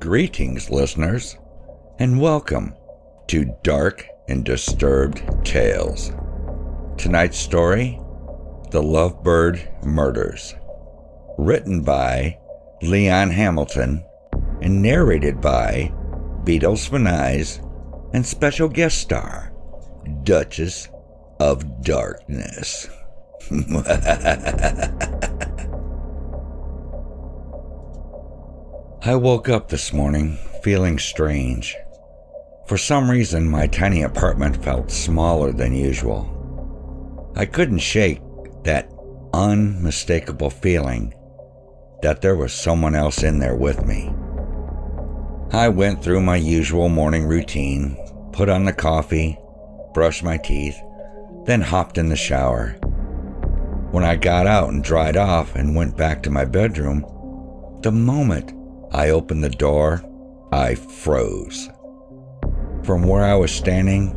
Greetings, listeners, and welcome to Dark and Disturbed Tales. Tonight's story, The Lovebird Murders, written by Leon Hamilton and narrated by Beatlesfanize and special guest star, Duchess of Darkness. I woke up this morning feeling strange. For some reason, my tiny apartment felt smaller than usual. I couldn't shake that unmistakable feeling that there was someone else in there with me. I went through my usual morning routine, put on the coffee, brushed my teeth, then hopped in the shower. When I got out and dried off and went back to my bedroom, the moment I opened the door, I froze. From where I was standing,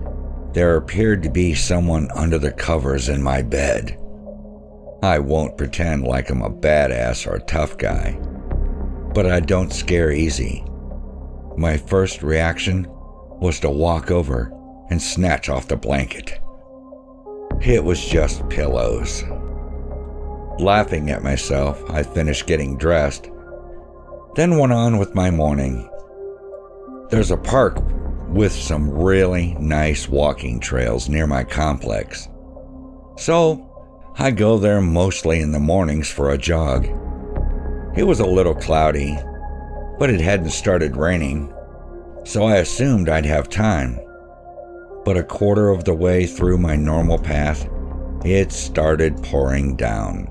there appeared to be someone under the covers in my bed. I won't pretend like I'm a badass or a tough guy, but I don't scare easy. My first reaction was to walk over and snatch off the blanket. It was just pillows. Laughing at myself, I finished getting dressed, then went on with my morning. There's a park with some really nice walking trails near my complex, so I go there mostly in the mornings for a jog. It was a little cloudy, but it hadn't started raining, so I assumed I'd have time. But a quarter of the way through my normal path, it started pouring down.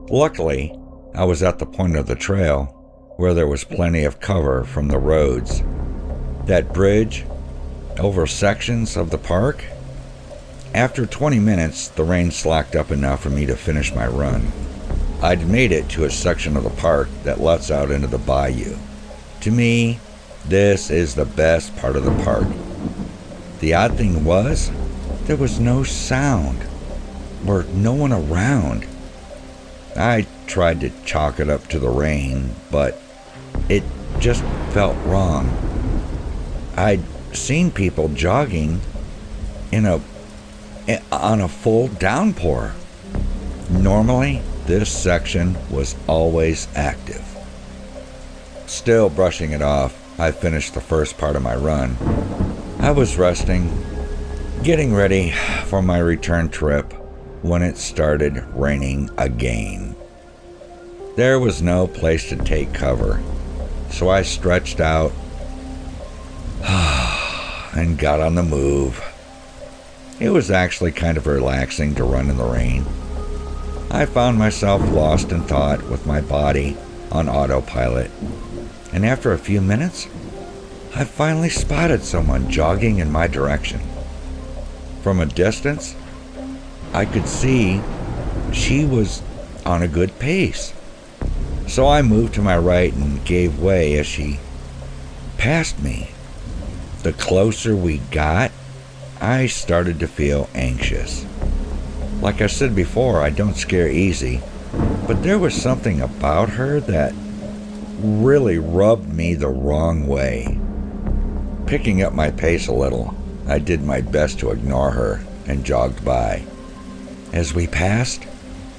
Luckily, I was at the point of the trail where there was plenty of cover from the roads. That bridge over sections of the park. After 20 minutes, the rain slacked up enough for me to finish my run. I'd made it to a section of the park that lets out into the bayou. To me, this is the best part of the park. The odd thing was, there was no sound, or no one around. I tried to chalk it up to the rain, but it just felt wrong. I'd seen people jogging on a full downpour. Normally, this section was always active. Still brushing it off, I finished the first part of my run. I was resting, getting ready for my return trip, when it started raining again. There was no place to take cover, so I stretched out and got on the move. It was actually kind of relaxing to run in the rain. I found myself lost in thought with my body on autopilot, and after a few minutes, I finally spotted someone jogging in my direction. From a distance, I could see she was on a good pace. So I moved to my right and gave way as she passed me. The closer we got, I started to feel anxious. Like I said before, I don't scare easy, but there was something about her that really rubbed me the wrong way. Picking up my pace a little, I did my best to ignore her and jogged by. As we passed,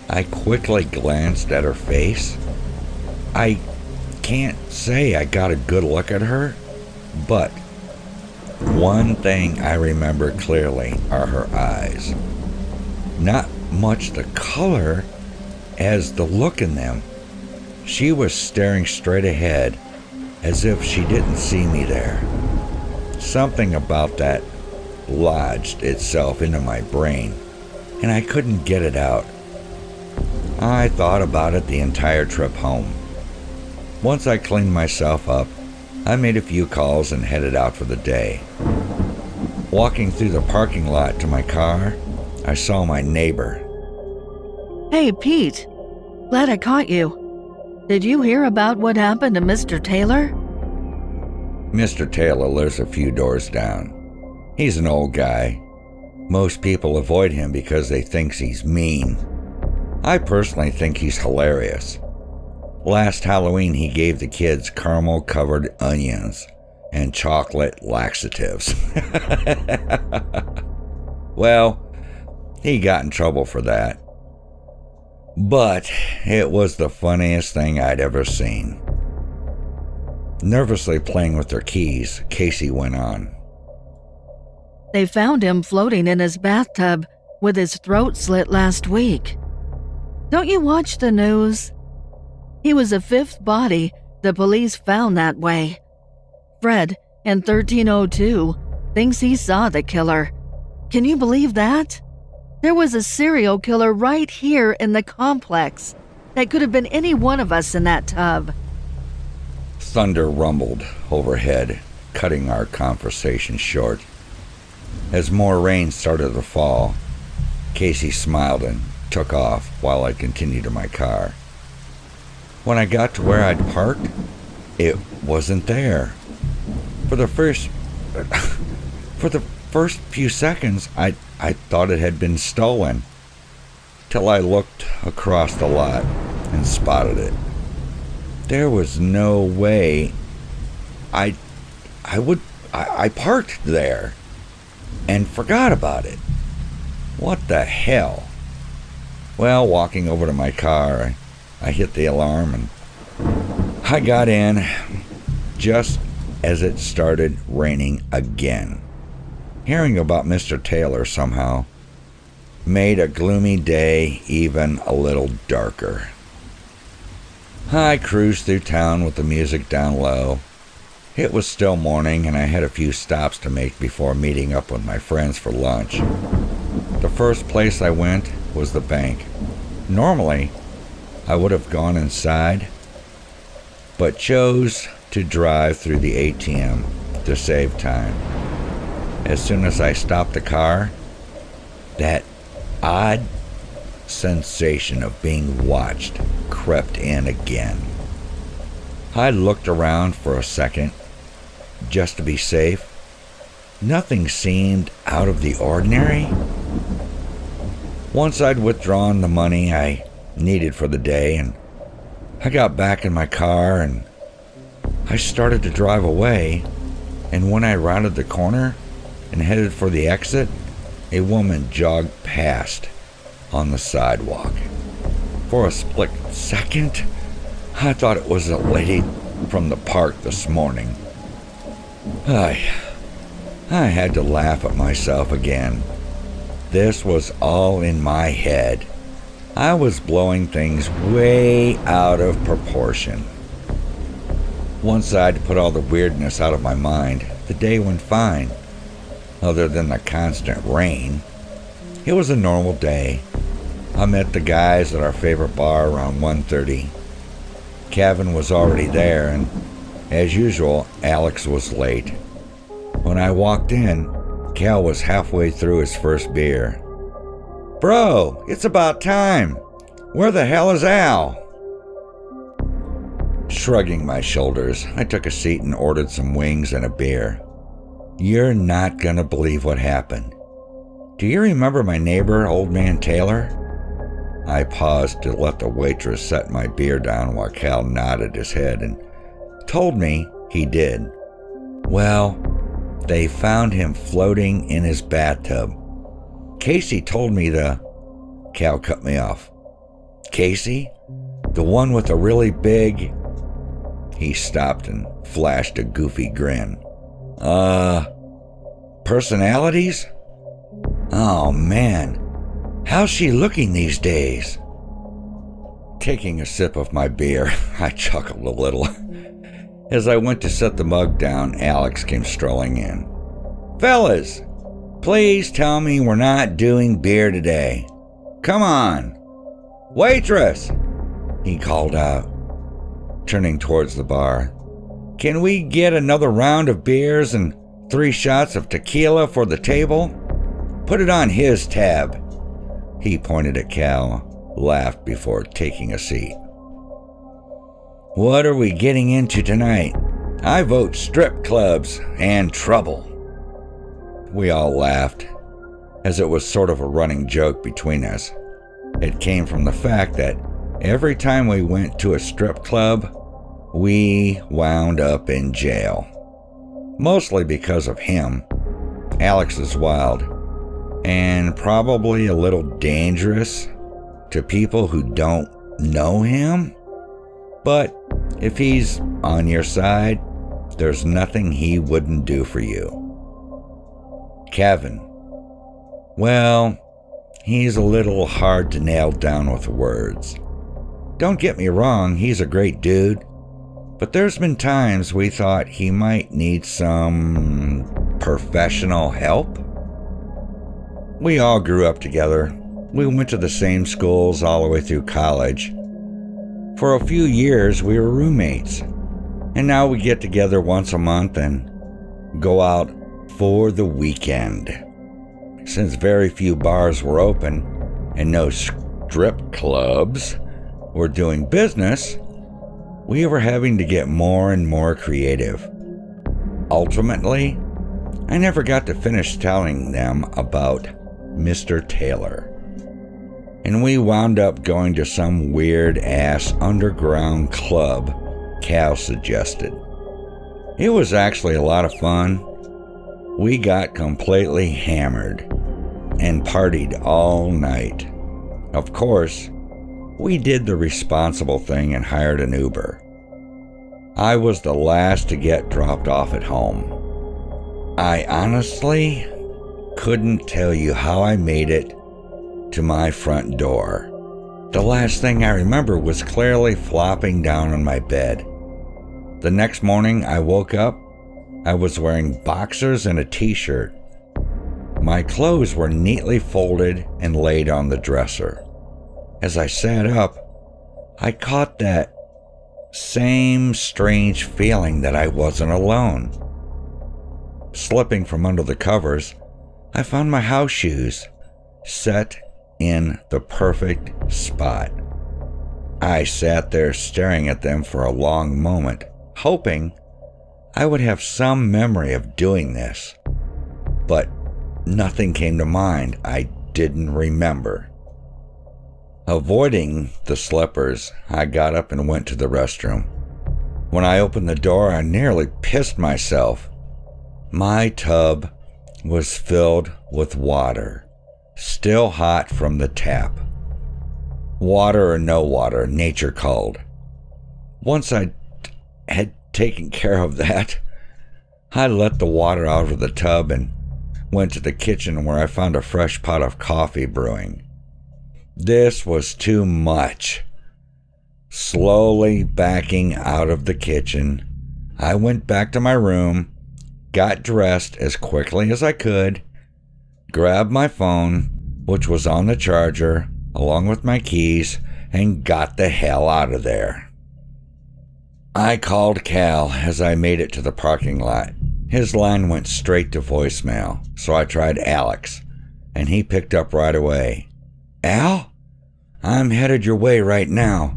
I quickly glanced at her face. I can't say I got a good look at her, but one thing I remember clearly are her eyes. Not much the color as the look in them. She was staring straight ahead as if she didn't see me there. Something about that lodged itself into my brain, and I couldn't get it out. I thought about it the entire trip home. Once I cleaned myself up, I made a few calls and headed out for the day. Walking through the parking lot to my car, I saw my neighbor. Hey, Pete. Glad I caught you. Did you hear about what happened to Mr. Taylor? Mr. Taylor lives a few doors down. He's an old guy. Most people avoid him because they think he's mean. I personally think he's hilarious. Last Halloween, he gave the kids caramel-covered onions and chocolate laxatives. Well, he got in trouble for that. But it was the funniest thing I'd ever seen. Nervously playing with her keys, Casey went on. They found him floating in his bathtub with his throat slit last week. Don't you watch the news? He was the fifth body the police found that way. Fred, in 1302, thinks he saw the killer. Can you believe that? There was a serial killer right here in the complex. That could have been any one of us in that tub. Thunder rumbled overhead, cutting our conversation short. As more rain started to fall, Casey smiled and took off while I continued to my car. When I got to where I'd parked, it wasn't there. For the first few seconds, I thought it had been stolen, till I looked across the lot and spotted it. There was no way I parked there and forgot about it. What the hell? Well, walking over to my car, I hit the alarm and I got in just as it started raining again. Hearing about Mr. Taylor somehow made a gloomy day even a little darker. I cruised through town with the music down low. It was still morning and I had a few stops to make before meeting up with my friends for lunch. The first place I went was the bank. Normally, I would have gone inside, but chose to drive through the ATM to save time. As soon as I stopped the car, that odd sensation of being watched crept in again. I looked around for a second, just to be safe. Nothing seemed out of the ordinary. Once I'd withdrawn the money I needed for the day, and I got back in my car and I started to drive away, and when I rounded the corner and headed for the exit, a woman jogged past on the sidewalk. For a split second, I thought it was a lady from the park this morning. I had to laugh at myself again. This was all in my head. I was blowing things way out of proportion. Once I'd put all the weirdness out of my mind, the day went fine. Other than the constant rain, it was a normal day. I met the guys at our favorite bar around 1:30. Kevin was already there, and as usual, Alex was late. When I walked in, Cal was halfway through his first beer. "Bro, it's about time. Where the hell is Al?" Shrugging my shoulders, I took a seat and ordered some wings and a beer. You're not gonna believe what happened. Do you remember my neighbor, Old Man Taylor? I paused to let the waitress set my beer down while Cal nodded his head and told me he did. Well, they found him floating in his bathtub. Casey told me Cal cut me off. Casey? The one with a really big... He stopped and flashed a goofy grin. Personalities? Oh man, how's she looking these days? Taking a sip of my beer, I chuckled a little. As I went to set the mug down, Alex came strolling in. Fellas, please tell me we're not doing beer today. Come on. Waitress, he called out, turning towards the bar. Can we get another round of beers and 3 shots of tequila for the table? Put it on his tab. He pointed at Cal, laughed before taking a seat. What are we getting into tonight? I vote strip clubs and trouble. We all laughed, as it was sort of a running joke between us. It came from the fact that every time we went to a strip club, we wound up in jail. Mostly because of him. Alex is wild, and probably a little dangerous to people who don't know him. But if he's on your side, there's nothing he wouldn't do for you. Kevin. Well, he's a little hard to nail down with words. Don't get me wrong, he's a great dude, but there's been times we thought he might need some professional help. We all grew up together. We went to the same schools all the way through college. For a few years, we were roommates. And now we get together once a month and go out for the weekend. Since very few bars were open and no strip clubs were doing business, we were having to get more and more creative. Ultimately, I never got to finish telling them about Mr. Taylor. And we wound up going to some weird-ass underground club Cal suggested. It was actually a lot of fun. We got completely hammered and partied all night. Of course, we did the responsible thing and hired an Uber. I was the last to get dropped off at home. I honestly couldn't tell you how I made it to my front door. The last thing I remember was clearly flopping down on my bed. The next morning I woke up, I was wearing boxers and a t-shirt. My clothes were neatly folded and laid on the dresser. As I sat up, I caught that same strange feeling that I wasn't alone. Slipping from under the covers, I found my house shoes set in the perfect spot. I sat there staring at them for a long moment, hoping I would have some memory of doing this. But nothing came to mind I didn't remember. Avoiding the slippers, I got up and went to the restroom. When I opened the door, I nearly pissed myself. My tub was filled with water, still hot from the tap. Water or no water, nature called. Once I had taken care of that, I let the water out of the tub and went to the kitchen where I found a fresh pot of coffee brewing. This was too much. Slowly backing out of the kitchen, I went back to my room, got dressed as quickly as I could, grabbed my phone, which was on the charger, along with my keys, and got the hell out of there. I called Cal as I made it to the parking lot. His line went straight to voicemail, so I tried Alex, and he picked up right away. Al? I'm headed your way right now.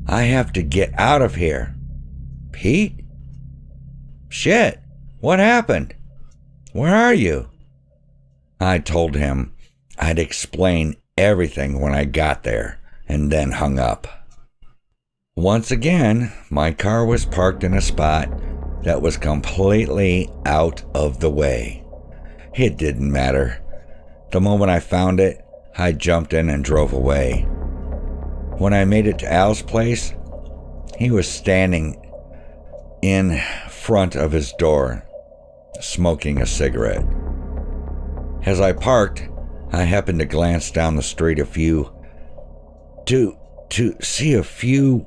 I have to get out of here. Pete? Shit, what happened? Where are you? I told him I'd explain everything when I got there, and then hung up. Once again, my car was parked in a spot that was completely out of the way. It didn't matter. The moment I found it, I jumped in and drove away. When I made it to Al's place, he was standing in front of his door, smoking a cigarette. As I parked, I happened to glance down the street to see a few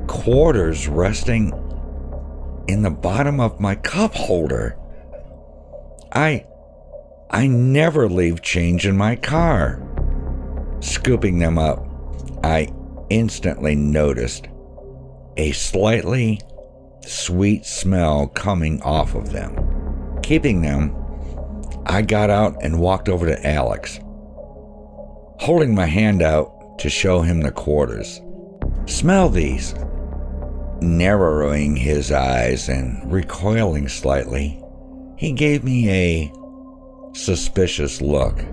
quarters resting in the bottom of my cup holder. I never leave change in my car. Scooping them up, I instantly noticed a slightly sweet smell coming off of them. Keeping them, I got out and walked over to Alex, holding my hand out to show him the quarters. Smell these. Narrowing his eyes and recoiling slightly, he gave me a suspicious look.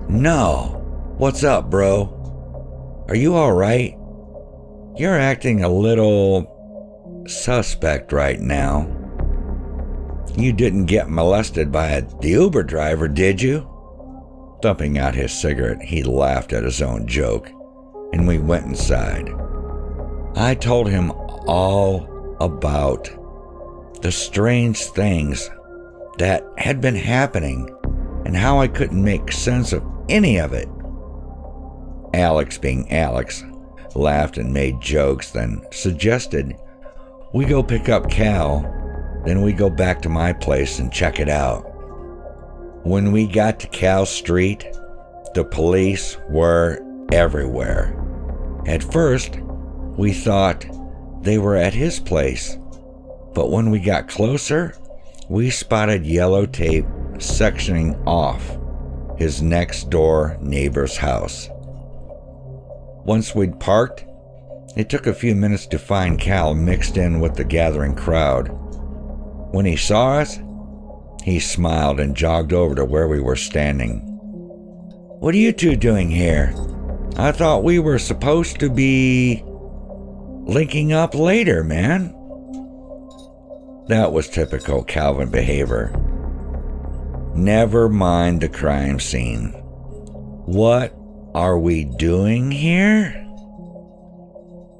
No. What's up, bro? Are you all right? You're acting a little suspect right now. You didn't get molested by the Uber driver, did you? Dumping out his cigarette, he laughed at his own joke, and we went inside. I told him all about the strange things that had been happening and how I couldn't make sense of any of it. Alex, being Alex, laughed and made jokes, then suggested we go pick up Cal, then we go back to my place and check it out. When we got to Cal Street, the police were everywhere. At first, we thought they were at his place, but when we got closer, we spotted yellow tape sectioning off his next door neighbor's house. Once we'd parked, it took a few minutes to find Cal mixed in with the gathering crowd. When he saw us, he smiled and jogged over to where we were standing. What are you two doing here? I thought we were supposed to be linking up later, man. That was typical Calvin behavior. Never mind the crime scene. What are we doing here?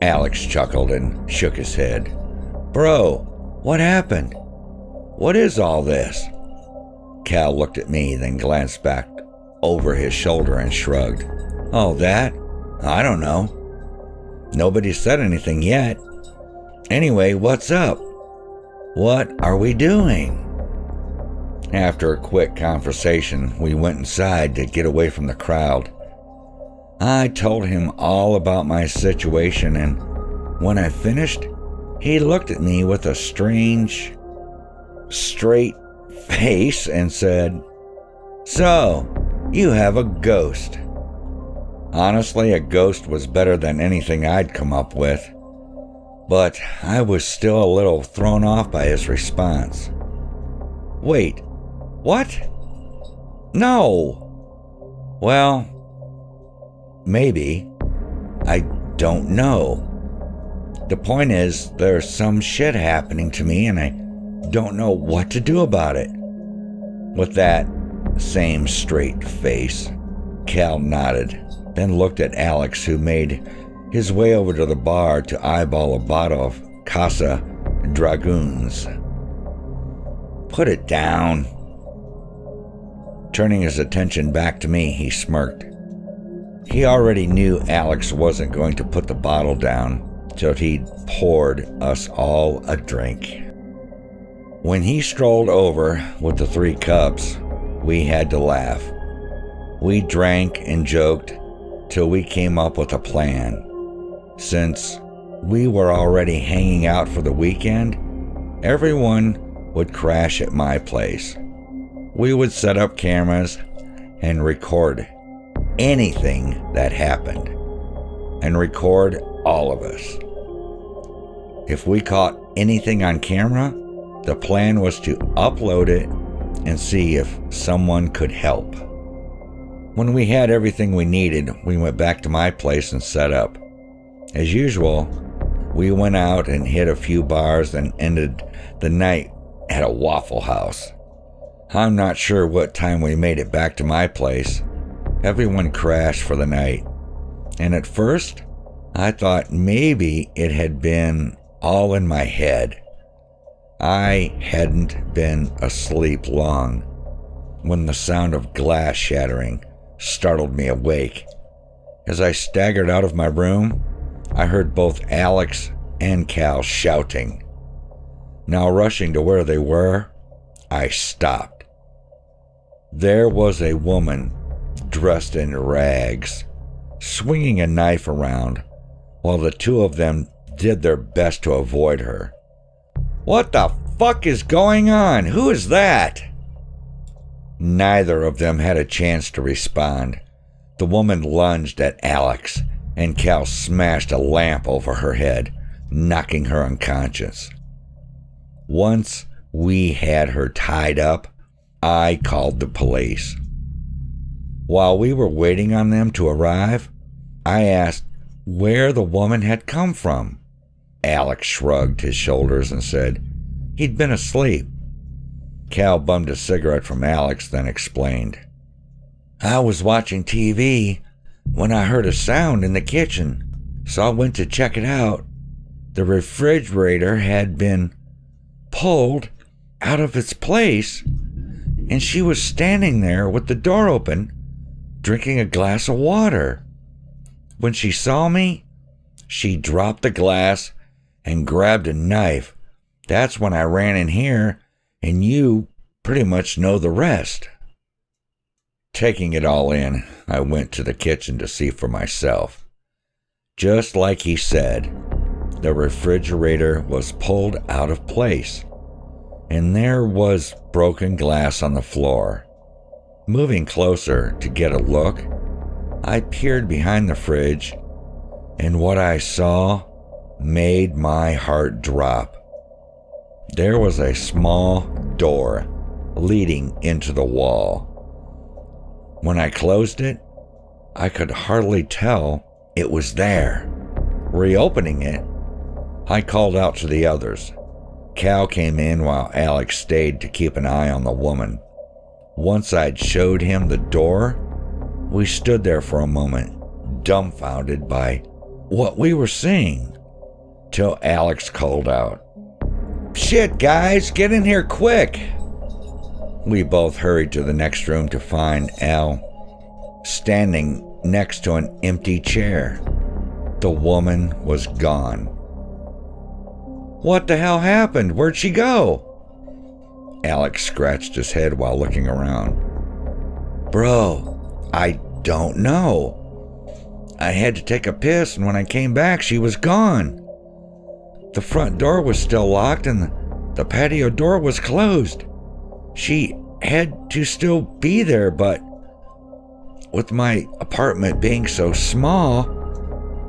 Alex chuckled and shook his head. Bro, what happened? What is all this? Cal looked at me, then glanced back over his shoulder and shrugged. Oh, that? I don't know. Nobody said anything yet. Anyway, what's up? What are we doing? After a quick conversation, we went inside to get away from the crowd. I told him all about my situation, and when I finished, he looked at me with a strange, straight face and said, So, you have a ghost. Honestly, a ghost was better than anything I'd come up with, but I was still a little thrown off by his response. Wait, what? No. Well, maybe. I don't know. The point is, there's some shit happening to me and I don't know what to do about it. With that same straight face, Cal nodded, then looked at Alex, who made his way over to the bar to eyeball a bottle of Casa Dragoons. Put it down. Turning his attention back to me, he smirked. He already knew Alex wasn't going to put the bottle down till he'd poured us all a drink. When he strolled over with the 3 cups, we had to laugh. We drank and joked till we came up with a plan. Since we were already hanging out for the weekend, everyone would crash at my place. We would set up cameras and record anything that happened, and record all of us. If we caught anything on camera, the plan was to upload it and see if someone could help. When we had everything we needed, we went back to my place and set up. As usual, we went out and hit a few bars and ended the night at a Waffle House. I'm not sure what time we made it back to my place. Everyone crashed for the night, and at first, I thought maybe it had been all in my head. I hadn't been asleep long when the sound of glass shattering startled me awake. As I staggered out of my room, I heard both Alex and Cal shouting. Now rushing to where they were, I stopped. There was a woman dressed in rags, swinging a knife around, while the 2 of them did their best to avoid her. What the fuck is going on? Who is that? Neither of them had a chance to respond. The woman lunged at Alex, and Cal smashed a lamp over her head, knocking her unconscious. Once we had her tied up, I called the police. While we were waiting on them to arrive, I asked where the woman had come from. Alex shrugged his shoulders and said he'd been asleep. Cal bummed a cigarette from Alex, then explained. I was watching TV when I heard a sound in the kitchen, so I went to check it out. The refrigerator had been pulled out of its place, and she was standing there with the door open, drinking a glass of water. When she saw me, she dropped the glass and grabbed a knife. That's when I ran in here, and you pretty much know the rest. Taking it all in, I went to the kitchen to see for myself. Just like he said, the refrigerator was pulled out of place, and there was broken glass on the floor. Moving closer to get a look, I peered behind the fridge, and what I saw made my heart drop. There was a small door leading into the wall. When I closed it, I could hardly tell it was there. Reopening it, I called out to the others. Cal came in while Alex stayed to keep an eye on the woman. Once I'd showed him the door, we stood there for a moment, dumbfounded by what we were seeing, till Alex called out, "Shit, guys, get in here quick!" We both hurried to the next room to find Al standing next to an empty chair. The woman was gone. What the hell happened? Where'd she go? Alex scratched his head while looking around. Bro, I don't know. I had to take a piss, and when I came back, she was gone. The front door was still locked, and the patio door was closed. She had to still be there, but with my apartment being so small,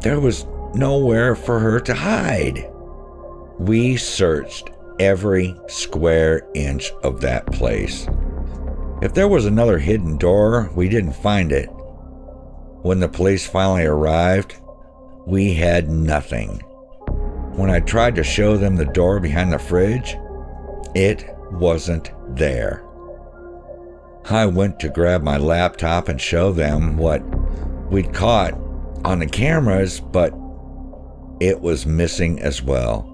there was nowhere for her to hide. We searched every square inch of that place. If there was another hidden door, we didn't find it. When the police finally arrived, we had nothing. When I tried to show them the door behind the fridge, it wasn't there. I went to grab my laptop and show them what we'd caught on the cameras, but it was missing as well.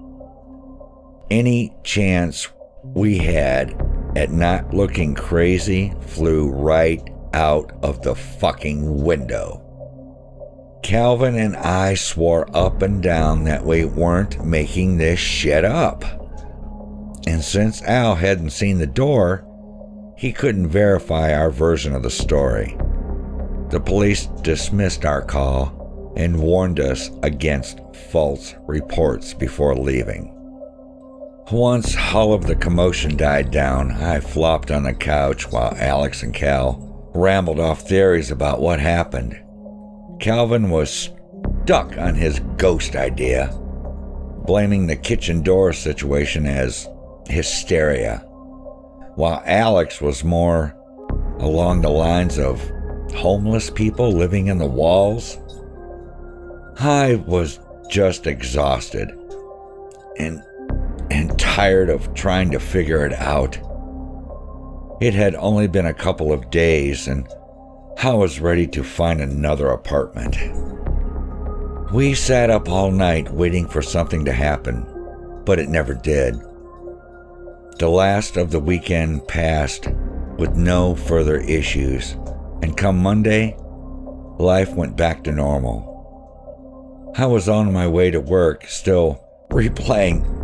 Any chance we had at not looking crazy flew right out of the fucking window. Calvin and I swore up and down that we weren't making this shit up. And since Al hadn't seen the door, he couldn't verify our version of the story. The police dismissed our call and warned us against false reports before leaving. Once all of the commotion died down, I flopped on the couch while Alex and Cal rambled off theories about what happened. Calvin was stuck on his ghost idea, blaming the kitchen door situation as hysteria, while Alex was more along the lines of homeless people living in the walls. I was just exhausted and tired of trying to figure it out. It had only been a couple of days, and I was ready to find another apartment. We sat up all night waiting for something to happen, but it never did. The last of the weekend passed with no further issues, and come Monday, life went back to normal. I was on my way to work, still replaying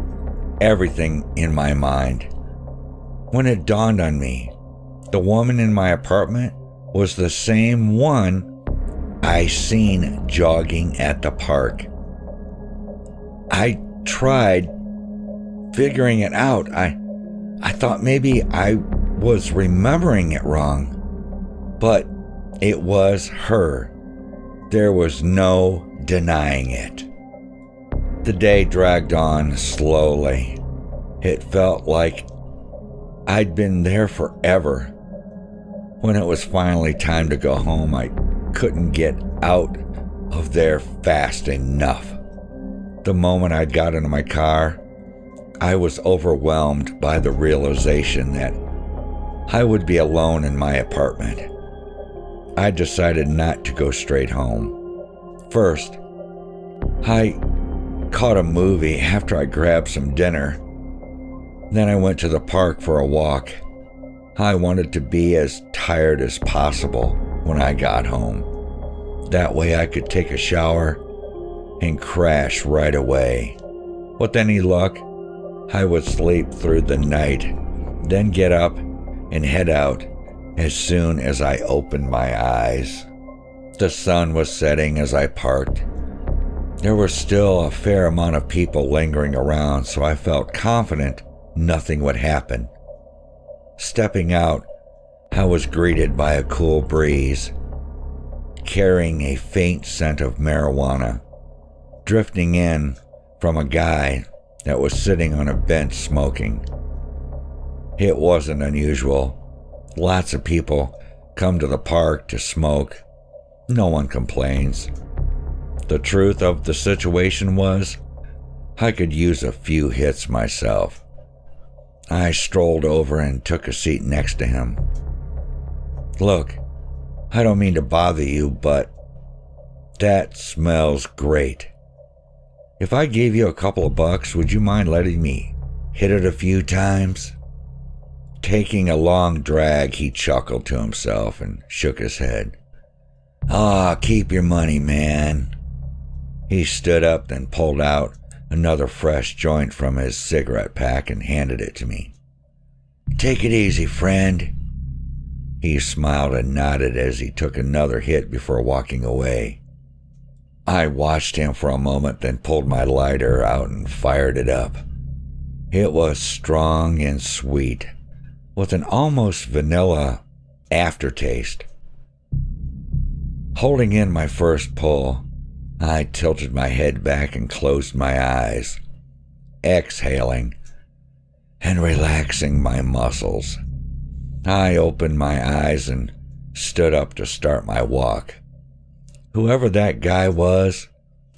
everything in my mind, when it dawned on me, the woman in my apartment was the same one I seen jogging at the park. I tried figuring it out. I thought maybe I was remembering it wrong, but it was her. There was no denying it. The day dragged on slowly. It felt like I'd been there forever. When it was finally time to go home, I couldn't get out of there fast enough. The moment I got into my car, I was overwhelmed by the realization that I would be alone in my apartment. I decided not to go straight home. First, I caught a movie after I grabbed some dinner. Then I went to the park for a walk. I wanted to be as tired as possible when I got home. That way I could take a shower and crash right away. With any luck, I would sleep through the night, then get up and head out as soon as I opened my eyes. The sun was setting as I parked. There was still a fair amount of people lingering around, so I felt confident nothing would happen. Stepping out, I was greeted by a cool breeze, carrying a faint scent of marijuana, drifting in from a guy that was sitting on a bench smoking. It wasn't unusual. Lots of people come to the park to smoke. No one complains. The truth of the situation was, I could use a few hits myself. I strolled over and took a seat next to him. Look, I don't mean to bother you, but that smells great. If I gave you a couple of bucks, would you mind letting me hit it a few times? Taking a long drag, he chuckled to himself and shook his head. Keep your money, man. He stood up, then pulled out another fresh joint from his cigarette pack and handed it to me. Take it easy, friend. He smiled and nodded as he took another hit before walking away. I watched him for a moment, then pulled my lighter out and fired it up. It was strong and sweet, with an almost vanilla aftertaste. Holding in my first pull, I tilted my head back and closed my eyes, exhaling and relaxing my muscles. I opened my eyes and stood up to start my walk. Whoever that guy was,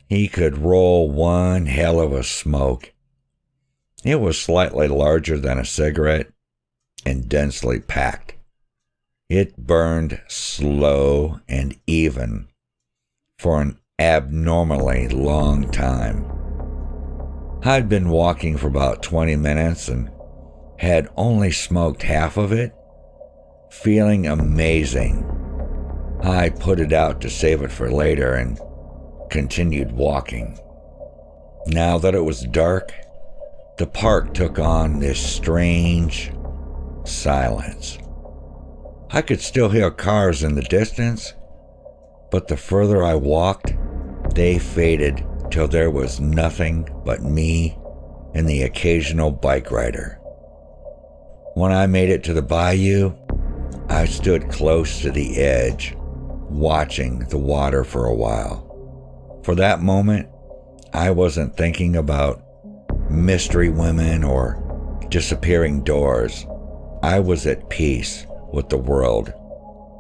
he could roll one hell of a smoke. It was slightly larger than a cigarette and densely packed. It burned slow and even for an abnormally long time. I'd been walking for about 20 minutes and had only smoked half of it, feeling amazing. I put it out to save it for later and continued walking. Now that it was dark, the park took on this strange silence. I could still hear cars in the distance, but the further I walked, they faded till there was nothing but me and the occasional bike rider. When I made it to the bayou, I stood close to the edge, watching the water for a while. For that moment, I wasn't thinking about mystery women or disappearing doors. I was at peace with the world.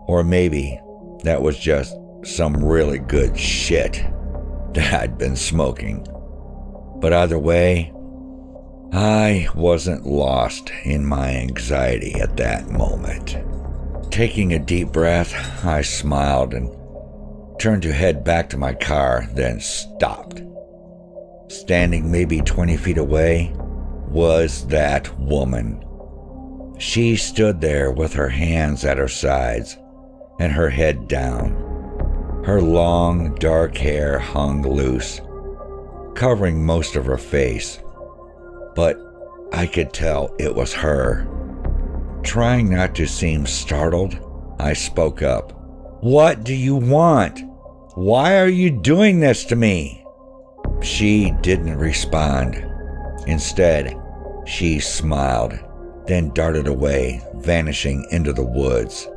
Or maybe that was just some really good shit that I'd been smoking. But either way, I wasn't lost in my anxiety at that moment. Taking a deep breath, I smiled and turned to head back to my car, then stopped. Standing maybe 20 feet away was that woman. She stood there with her hands at her sides and her head down. Her long, dark hair hung loose, covering most of her face, but I could tell it was her. Trying not to seem startled, I spoke up. "What do you want? Why are you doing this to me?" She didn't respond. Instead, she smiled, then darted away, vanishing into the woods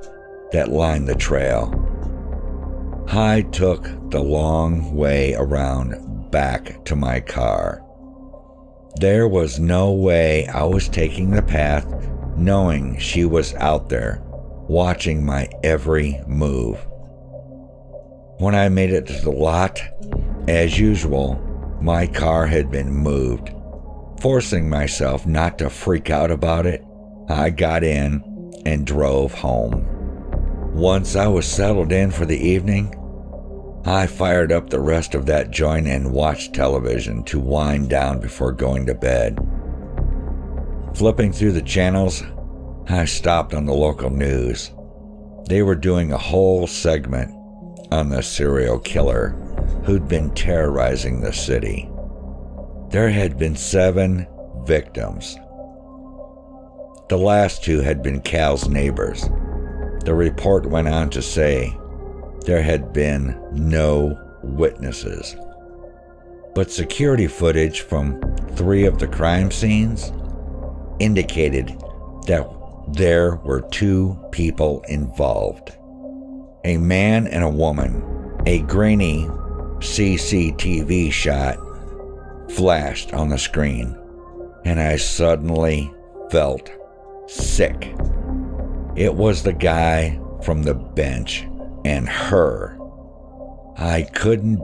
that lined the trail. I took the long way around back to my car. There was no way I was taking the path knowing she was out there, watching my every move. When I made it to the lot, as usual, my car had been moved. Forcing myself not to freak out about it, I got in and drove home. Once I was settled in for the evening, I fired up the rest of that joint and watched television to wind down before going to bed. Flipping through the channels, I stopped on the local news. They were doing a whole segment on the serial killer who'd been terrorizing the city. There had been 7 victims. The last 2 had been Cal's neighbors. The report went on to say there had been no witnesses. But security footage from 3 of the crime scenes indicated that there were 2 people involved. A man and a woman. A grainy CCTV shot flashed on the screen, and I suddenly felt sick. It was the guy from the bench and her. I couldn't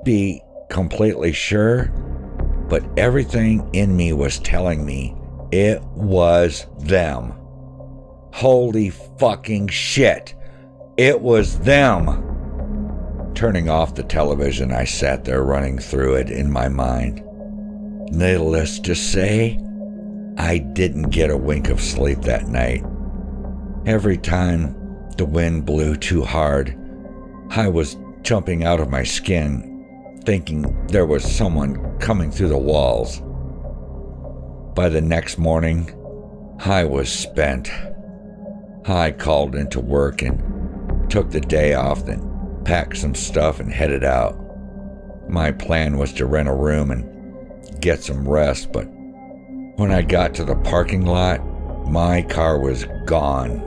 be completely sure, but everything in me was telling me it was them. Holy fucking shit. It was them. Turning off the television, I sat there running through it in my mind. Needless to say, I didn't get a wink of sleep that night. Every time the wind blew too hard, I was jumping out of my skin, thinking there was someone coming through the walls. By the next morning, I was spent. I called into work and took the day off, then packed some stuff and headed out. My plan was to rent a room and get some rest, but when I got to the parking lot, my car was gone.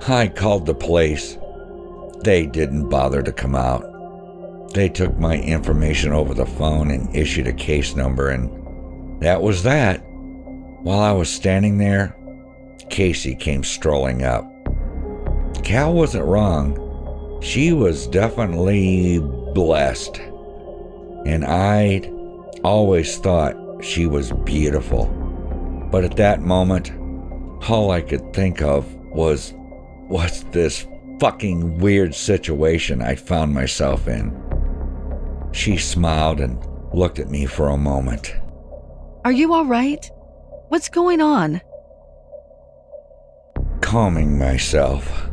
I called the police. They didn't bother to come out. They took my information over the phone and issued a case number, and that was that. While I was standing there, Casey came strolling up. Cal wasn't wrong. She was definitely blessed, and I'd always thought she was beautiful. But at that moment, all I could think of was, what's this fucking weird situation I found myself in? She smiled and looked at me for a moment. Are you all right? What's going on? Calming myself,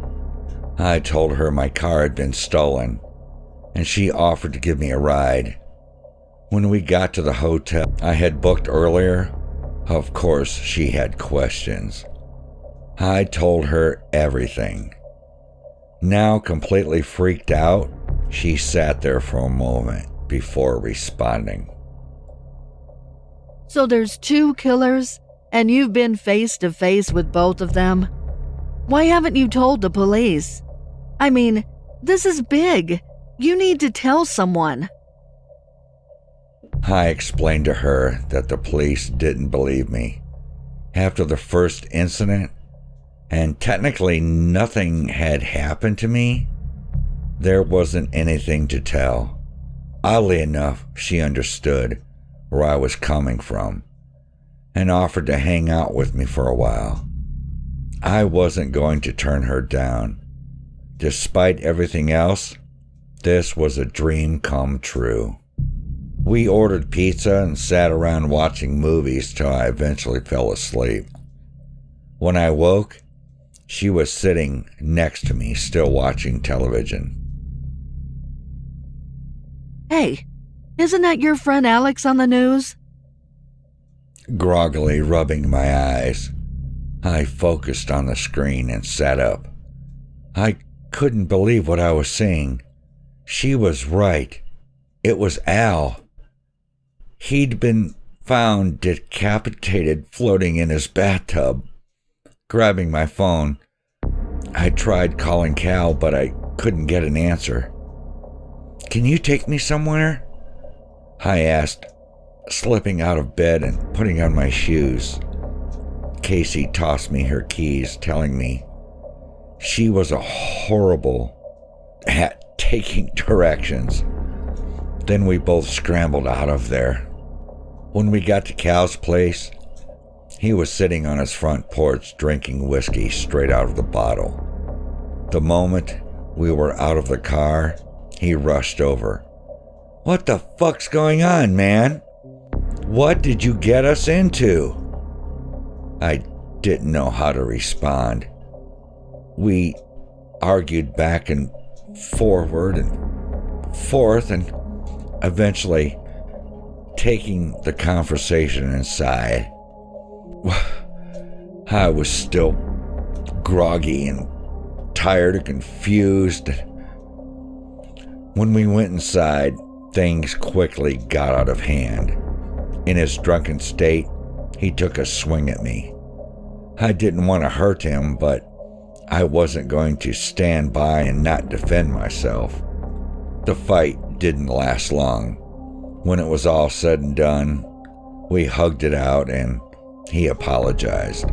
I told her my car had been stolen, and she offered to give me a ride. When we got to the hotel I had booked earlier, of course she had questions. I told her everything. Now completely freaked out, she sat there for a moment before responding. So there's 2 killers, and you've been face to face with both of them? Why haven't you told the police? I mean, this is big. You need to tell someone. I explained to her that the police didn't believe me. After the first incident, and technically nothing had happened to me, there wasn't anything to tell. Oddly enough, she understood where I was coming from and offered to hang out with me for a while. I wasn't going to turn her down. Despite everything else, this was a dream come true. We ordered pizza and sat around watching movies till I eventually fell asleep. When I woke, she was sitting next to me, still watching television. Hey, isn't that your friend Alex on the news? Groggily rubbing my eyes, I focused on the screen and sat up. I couldn't believe what I was seeing. She was right. It was Al. He'd been found decapitated floating in his bathtub. Grabbing my phone, I tried calling Cal, but I couldn't get an answer. Can you take me somewhere? I asked, slipping out of bed and putting on my shoes. Casey tossed me her keys, telling me she was horrible at taking directions. Then we both scrambled out of there. When we got to Cal's place, he was sitting on his front porch drinking whiskey straight out of the bottle. The moment we were out of the car, he rushed over. "What the fuck's going on, man? What did you get us into?" I didn't know how to respond. We argued back and forward and forth, and eventually taking the conversation inside. I was still groggy and tired and confused. When we went inside, things quickly got out of hand. In his drunken state, he took a swing at me. I didn't want to hurt him, but I wasn't going to stand by and not defend myself. The fight didn't last long. When it was all said and done, we hugged it out and he apologized.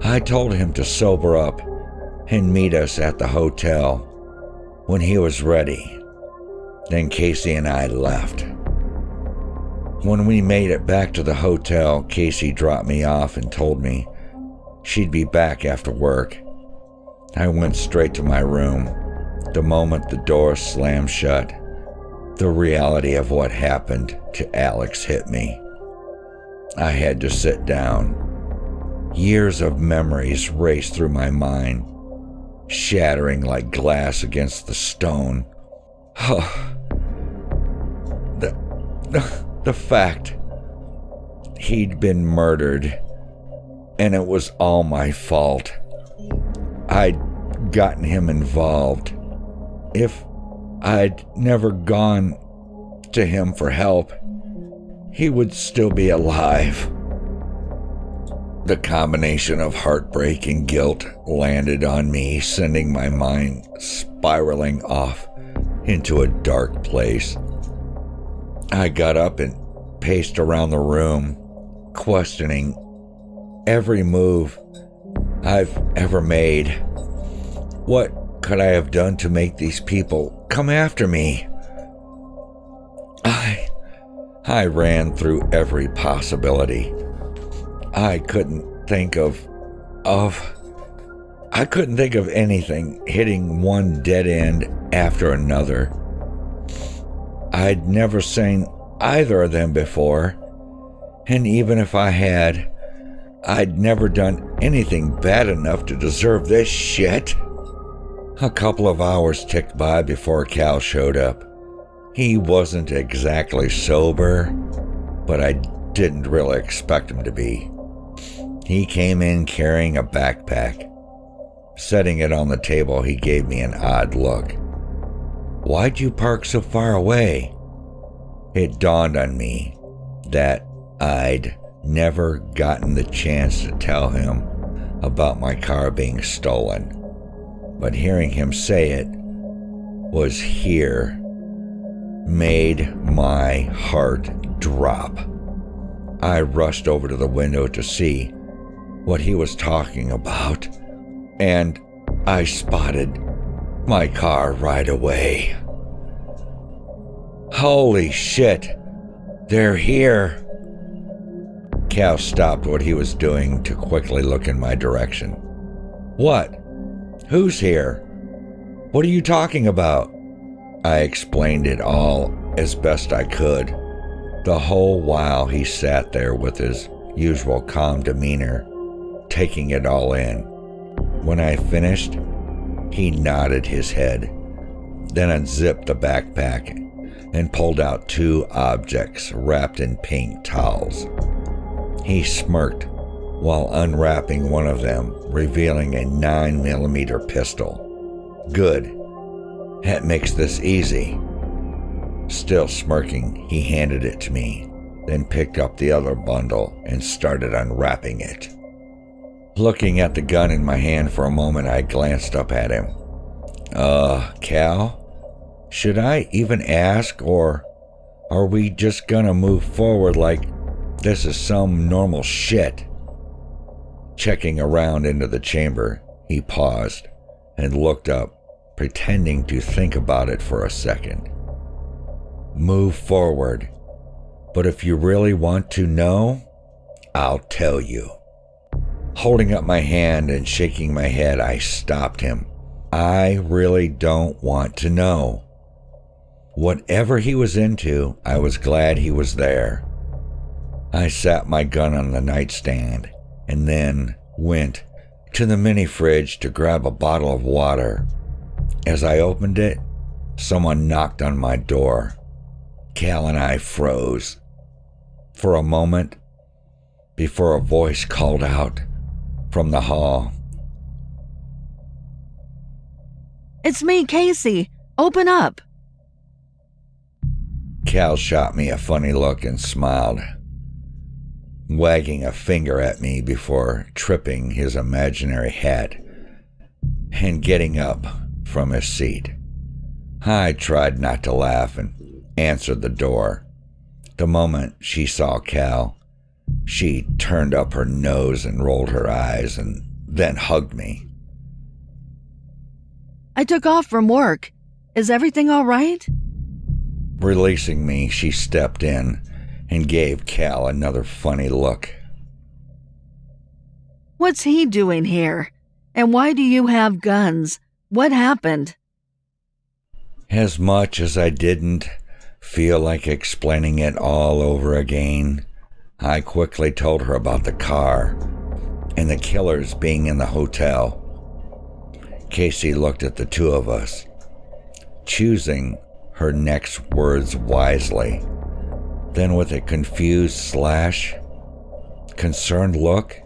I told him to sober up and meet us at the hotel when he was ready. Then Casey and I left. When we made it back to the hotel, Casey dropped me off and told me she'd be back after work. I went straight to my room. The moment the door slammed shut, the reality of what happened to Alex hit me. I had to sit down. Years of memories raced through my mind, shattering like glass against the stone. The fact he'd been murdered, and it was all my fault. I'd gotten him involved. If I'd never gone to him for help, he would still be alive. The combination of heartbreak and guilt landed on me, sending my mind spiraling off into a dark place. I got up and paced around the room, questioning every move I've ever made. What could I have done to make these people come after me? I ran through every possibility. I couldn't think of anything hitting one dead end after another. I'd never seen either of them before, and even if I had, I'd never done anything bad enough to deserve this shit. A couple of hours ticked by before Cal showed up. He wasn't exactly sober, but I didn't really expect him to be. He came in carrying a backpack. Setting it on the table, he gave me an odd look. "Why'd you park so far away?" It dawned on me that I'd never gotten the chance to tell him about my car being stolen. But hearing him say it was here made my heart drop. I rushed over to the window to see what he was talking about, and I spotted my car right away. Holy shit, they're here. Cal stopped what he was doing to quickly look in my direction. What? Who's here? What are you talking about? I explained it all as best I could. The whole while he sat there with his usual calm demeanor, taking it all in. When I finished, he nodded his head, then unzipped the backpack and pulled out two objects wrapped in pink towels. He smirked while unwrapping one of them, revealing a 9mm pistol. Good. That makes this easy. Still smirking, he handed it to me, then picked up the other bundle and started unwrapping it. Looking at the gun in my hand for a moment, I glanced up at him. Cal? Should I even ask, or are we just gonna move forward like this is some normal shit? Checking around into the chamber, he paused and looked up pretending to think about it for a second. Move forward. But if you really want to know, I'll tell you. Holding up my hand and shaking my head, I stopped him. I really don't want to know. Whatever he was into, I was glad he was there. I sat my gun on the nightstand and then went to the mini fridge to grab a bottle of water. As I opened it, someone knocked on my door. Cal and I froze for a moment before a voice called out from the hall. "It's me, Casey. Open up." Cal shot me a funny look and smiled, wagging a finger at me before tripping his imaginary hat and getting up from his seat. I tried not to laugh and answered the door. The moment she saw Cal, she turned up her nose and rolled her eyes and then hugged me. "I took off from work. Is everything all right?" Releasing me, she stepped in and gave Cal another funny look. "What's he doing here? And why do you have guns? What happened?" As much as I didn't feel like explaining it all over again, I quickly told her about the car and the killers being in the hotel. Casey looked at the two of us, choosing her next words wisely. Then with a confused / concerned look,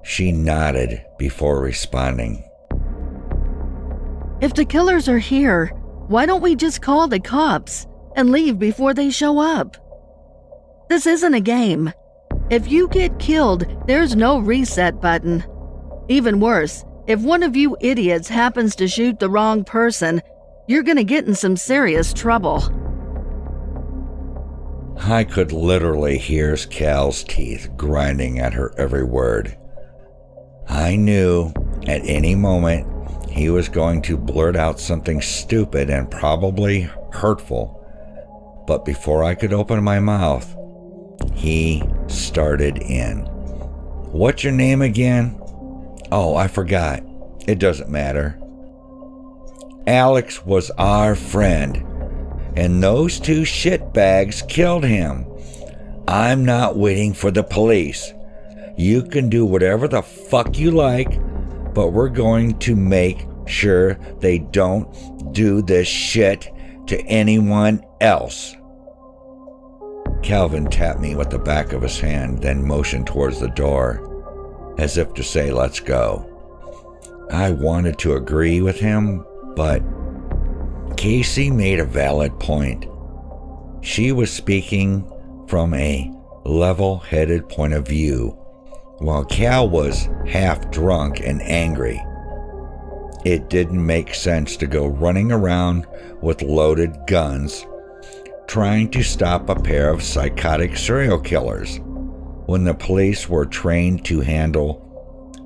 she nodded before responding. "If the killers are here, why don't we just call the cops and leave before they show up? This isn't a game. If you get killed, there's no reset button. Even worse, if one of you idiots happens to shoot the wrong person, you're gonna get in some serious trouble." I could literally hear Cal's teeth grinding at her every word. I knew at any moment he was going to blurt out something stupid and probably hurtful, but before I could open my mouth, he started in. "What's your name again?" "Oh, I forgot. It doesn't matter." "Alex was our friend, and those two shitbags killed him. I'm not waiting for the police. You can do whatever the fuck you like, but we're going to make sure they don't do this shit to anyone else." Calvin tapped me with the back of his hand, then motioned towards the door, as if to say, "Let's go." I wanted to agree with him, but Casey made a valid point. She was speaking from a level-headed point of view, while Cal was half drunk and angry. It didn't make sense to go running around with loaded guns trying to stop a pair of psychotic serial killers when the police were trained to handle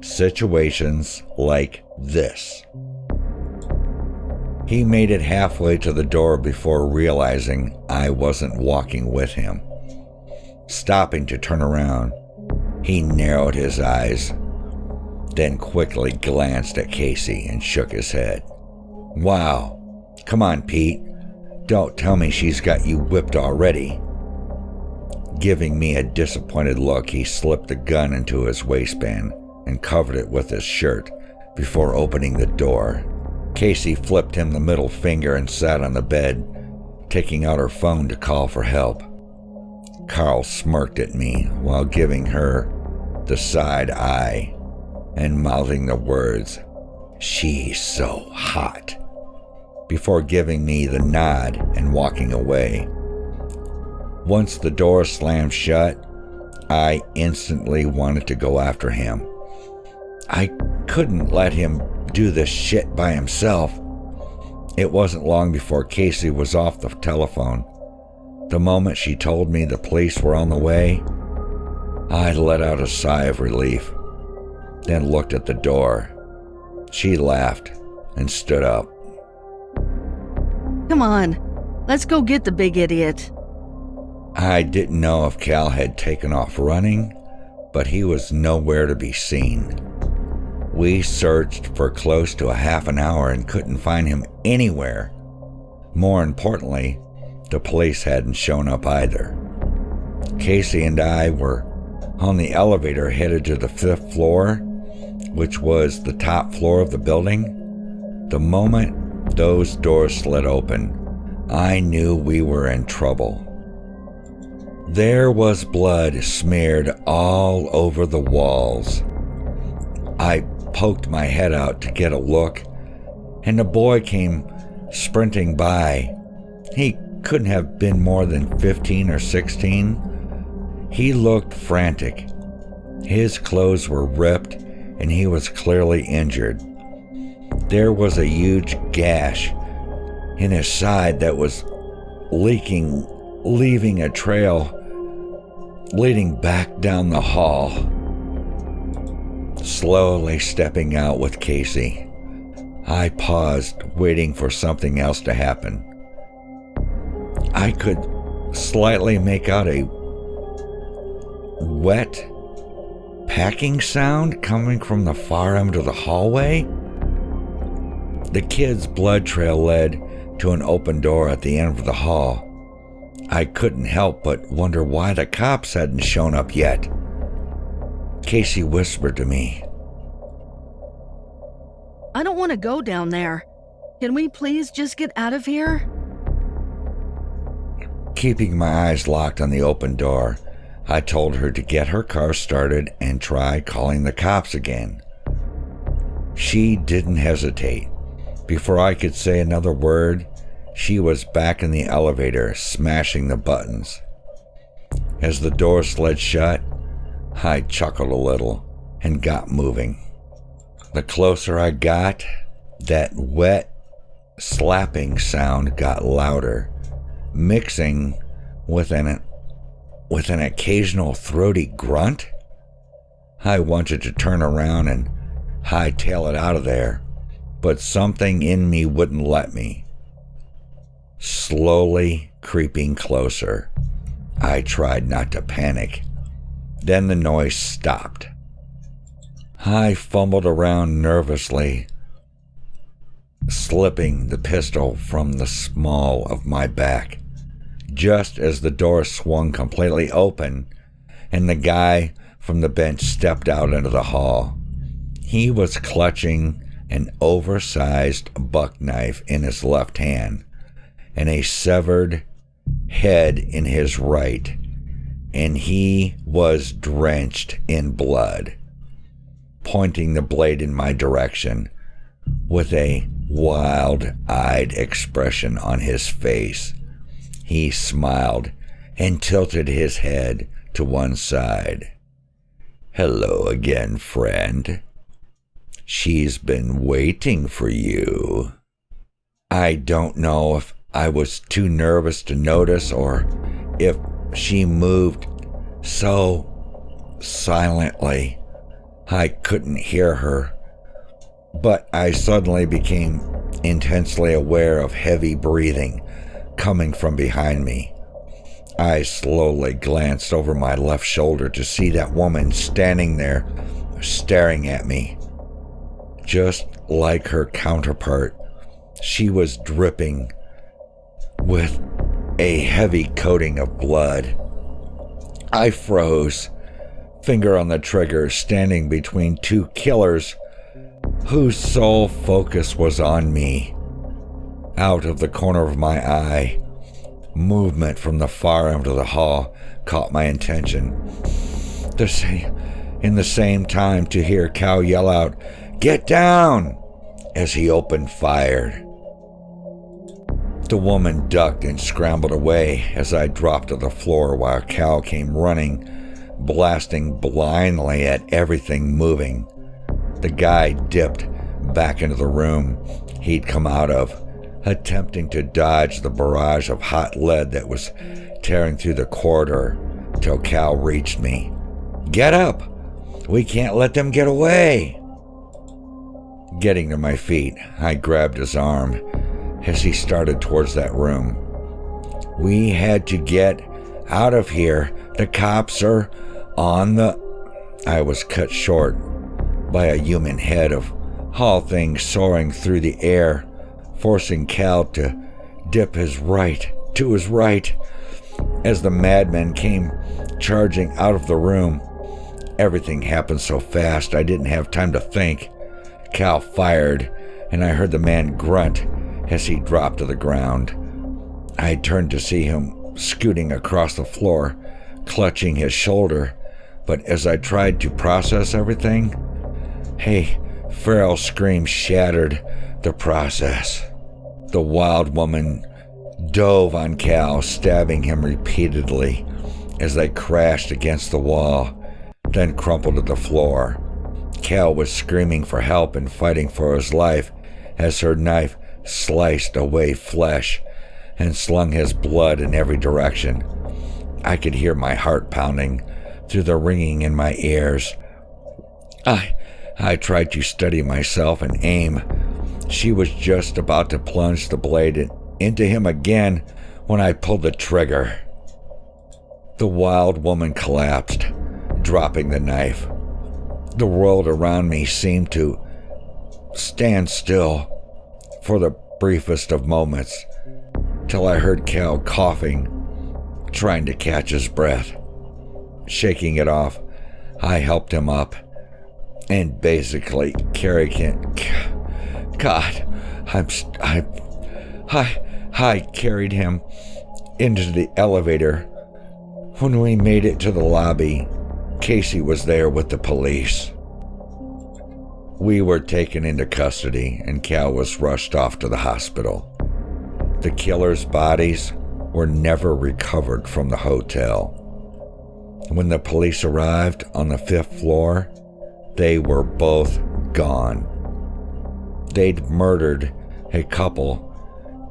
situations like this. He made it halfway to the door before realizing I wasn't walking with him. Stopping to turn around, he narrowed his eyes, then quickly glanced at Casey and shook his head. "Wow, come on, Pete. Don't tell me she's got you whipped already." Giving me a disappointed look, he slipped the gun into his waistband and covered it with his shirt before opening the door. Casey flipped him the middle finger and sat on the bed, taking out her phone to call for help. Carl smirked at me while giving her the side eye and mouthing the words, "She's so hot," before giving me the nod and walking away. Once the door slammed shut, I instantly wanted to go after him. I couldn't let him do this shit by himself. It wasn't long before Casey was off the telephone. The moment she told me the police were on the way, I let out a sigh of relief, then looked at the door. She laughed and stood up. Come on, let's go get the big idiot. I didn't know if Cal had taken off running, but he was nowhere to be seen. We searched for close to a half an hour and couldn't find him anywhere. More importantly, the police hadn't shown up either. Casey and I were on the elevator headed to the 5th floor, which was the top floor of the building. The moment those doors slid open, I knew we were in trouble. There was blood smeared all over the walls. I poked my head out to get a look, and a boy came sprinting by. He couldn't have been more than 15 or 16. He looked frantic. His clothes were ripped, and he was clearly injured. There was a huge gash in his side that was leaking, leaving a trail leading back down the hall. Slowly stepping out with Casey, I paused, waiting for something else to happen. I could slightly make out a wet packing sound coming from the far end of the hallway. The kid's blood trail led to an open door at the end of the hall. I couldn't help but wonder why the cops hadn't shown up yet. Casey whispered to me, I don't want to go down there. Can we please just get out of here? Keeping my eyes locked on the open door, I told her to get her car started and try calling the cops again. She didn't hesitate. Before I could say another word, she was back in the elevator, smashing the buttons. As the door slid shut, I chuckled a little and got moving. The closer I got, that wet, slapping sound got louder, mixing with an occasional throaty grunt. I wanted to turn around and hightail it out of there, but something in me wouldn't let me. Slowly creeping closer, I tried not to panic. Then the noise stopped. I fumbled around nervously, slipping the pistol from the small of my back, just as the door swung completely open and the guy from the bench stepped out into the hall. He was clutching an oversized buck knife in his left hand and a severed head in his right, and he was drenched in blood, pointing the blade in my direction with a wild-eyed expression on his face. He smiled and tilted his head to one side. "Hello again, friend. She's been waiting for you." I don't know if I was too nervous to notice or if she moved so silently I couldn't hear her, but I suddenly became intensely aware of heavy breathing coming from behind me. I slowly glanced over my left shoulder to see that woman standing there staring at me. Just like her counterpart, she was dripping with a heavy coating of blood. I froze, finger on the trigger, standing between two killers whose sole focus was on me. Out of the corner of my eye, movement from the far end of the hall caught my attention. In the same time to hear Cal yell out, "Get down!" as he opened fire. The woman ducked and scrambled away as I dropped to the floor while Cal came running, blasting blindly at everything moving. The guy dipped back into the room he'd come out of, attempting to dodge the barrage of hot lead that was tearing through the corridor till Cal reached me. "Get up! We can't let them get away!" Getting to my feet, I grabbed his arm as he started towards that room. "We had to get out of here. The cops are on the..." I was cut short by a human head of all things soaring through the air, forcing Cal to dip his right to his right as the madman came charging out of the room. Everything happened so fast I didn't have time to think. Cal fired, and I heard the man grunt as he dropped to the ground. I turned to see him scooting across the floor, clutching his shoulder, but as I tried to process everything, a feral scream shattered the process. The wild woman dove on Cal, stabbing him repeatedly as they crashed against the wall, then crumpled to the floor. Cal was screaming for help and fighting for his life as her knife sliced away flesh and slung his blood in every direction. I could hear my heart pounding through the ringing in my ears. I tried to steady myself and aim. She was just about to plunge the blade into him again when I pulled the trigger. The wild woman collapsed, dropping the knife. The world around me seemed to stand still for the briefest of moments, till I heard Cal coughing, trying to catch his breath. Shaking it off, I helped him up and basically carried him. God, I carried him into the elevator. When we made it to the lobby, Casey was there with the police. We were taken into custody and Cal was rushed off to the hospital. The killers' bodies were never recovered from the hotel. When the police arrived on the 5th floor, they were both gone. They'd murdered a couple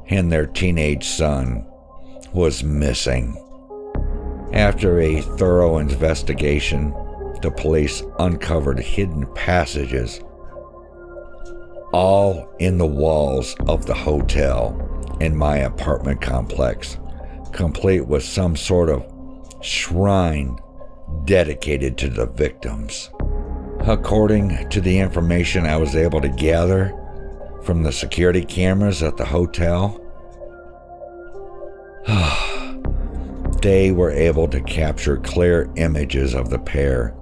and their teenage son was missing. After a thorough investigation, the police uncovered hidden passages all in the walls of the hotel in my apartment complex, complete with some sort of shrine dedicated to the victims. According to the information I was able to gather from the security cameras at the hotel, they were able to capture clear images of the pair,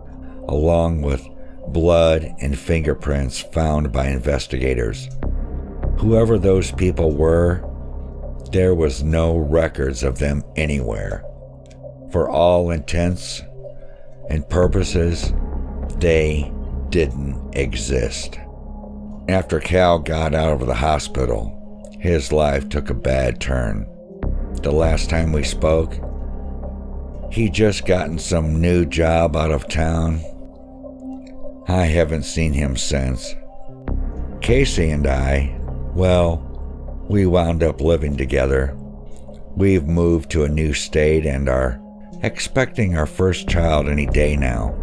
along with blood and fingerprints found by investigators. Whoever those people were, there was no records of them anywhere. For all intents and purposes, they didn't exist. After Cal got out of the hospital, his life took a bad turn. The last time we spoke, he'd just gotten some new job out of town. I haven't seen him since. Casey and I, well, we wound up living together. We've moved to a new state and are expecting our first child any day now.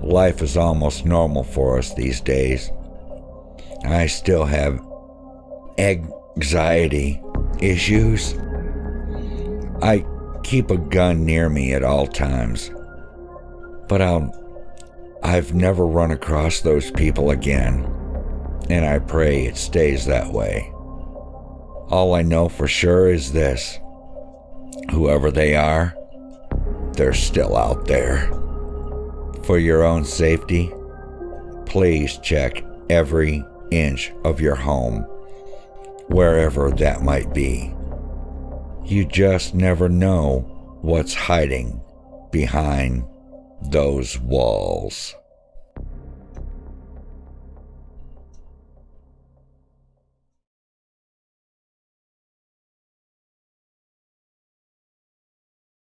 Life is almost normal for us these days. I still have anxiety issues. I keep a gun near me at all times, but I've never run across those people again, and I pray it stays that way. All I know for sure is this: whoever they are, they're still out there. For your own safety, please check every inch of your home, wherever that might be. You just never know what's hiding behind those walls.